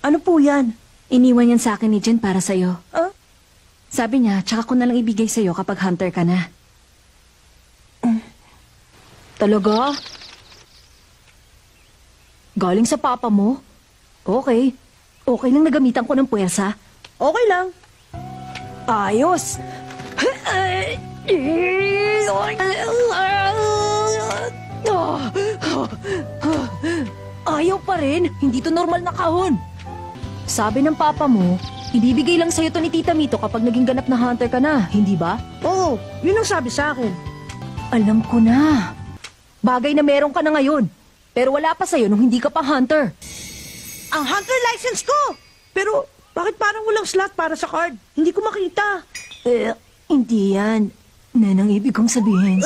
Ano po yan? Iniwan yan sa akin ni Jen para sa'yo. Ah? Sabi niya, tsaka ko na lang ibigay sa'yo kapag hunter ka na. Talaga? Galing sa papa mo? Okay. Okay lang nagamitan ko ng puwersa. Okay lang. Ayos! Ayaw pa rin. Hindi to normal na kahon. Sabi ng papa mo, ibibigay lang sa'yo to ni Tita Mito kapag naging ganap na hunter ka na, hindi ba? Oo, yun ang sabi sa akin. Alam ko na. Bagay na meron ka na ngayon. Pero wala pa sa'yo nung hindi ka pa hunter. Ang hunter license ko! Pero bakit parang walang slot para sa card? Hindi ko makita. Hindi yan. Nan ang ibig kong sabihin.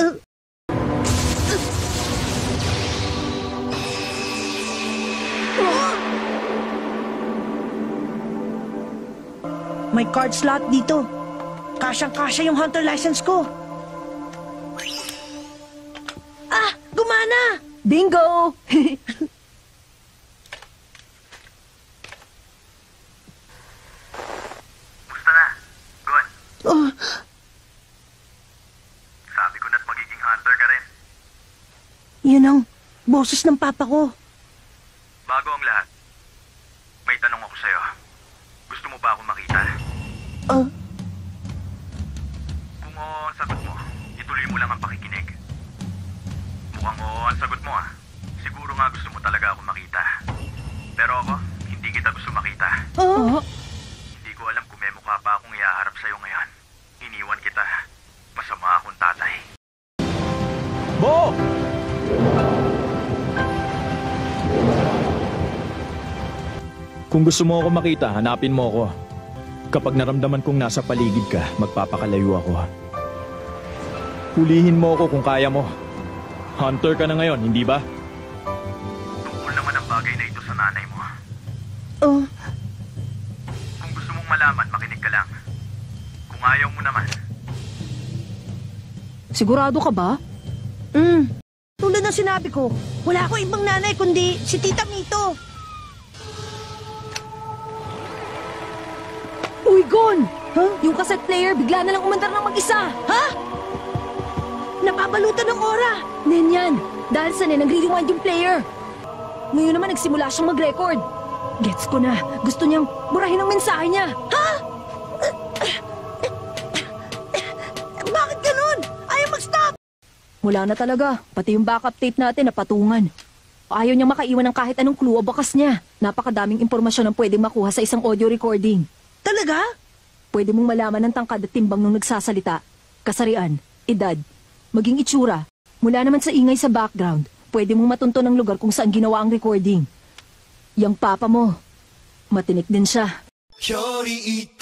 May card slot dito. Kasyang-kasya yung hunter license ko. Ah! Gumana! Bingo! Musta na? Gon, Oh, sabi ko na't magiging hunter ka rin. yun ang boses ng papa ko. Bago ang lahat, may tanong ako sa'yo. Gusto mo ba ako makita? Ah, Kung oo ang sagot mo, ituloy mo lang ang pakikinig. Mukhang oo ang sagot mo ah. Siguro nga gusto mo talaga ako makita. Pero ako, hindi kita gusto makita. oh. Hindi ko alam kung may mukha pa akong iaharap sa'yo ngayon. Iniwan kita. Masama akong tatay. Bo! Kung gusto mo ako makita, hanapin mo ako. Kapag naramdaman kong nasa paligid ka, magpapakalayo ako. Hulihin mo ako kung kaya mo. Hunter ka na ngayon, hindi ba? Tungkol naman ang bagay na ito sa nanay mo. Oh, Kung gusto mong malaman, makinig ka lang. Kung ayaw mo naman, Sigurado ka ba? tulad ng sinabi ko, wala akong ibang nanay kundi si Tita Mito. Uy, Gon! Yung cassette player, bigla na lang umandar ng mag-isa. Ha? Nababalutan ng aura. Nen yan, dahil sa Nen, nagre-rewind yung player. Ngayon naman nagsimula siyang mag-record. Gets ko na, gusto niyang burahin ang mensahe niya. Ha? Bakit ganun? Ayaw mag-stop. Wala na talaga, pati yung backup tape natin napatungan. Ayaw niyang makaiwan ng kahit anong clue o bakas niya. Napakadaming impormasyon ang pwedeng makuha sa isang audio recording. Talaga? Pwede mong malaman ang tangkad at timbang ng nagsasalita, kasarian, edad, maging itsura. Mula naman sa ingay sa background, pwede mong matunto ng lugar kung saan ginawa ang recording. Yang papa mo, matinik din siya. 별이 있다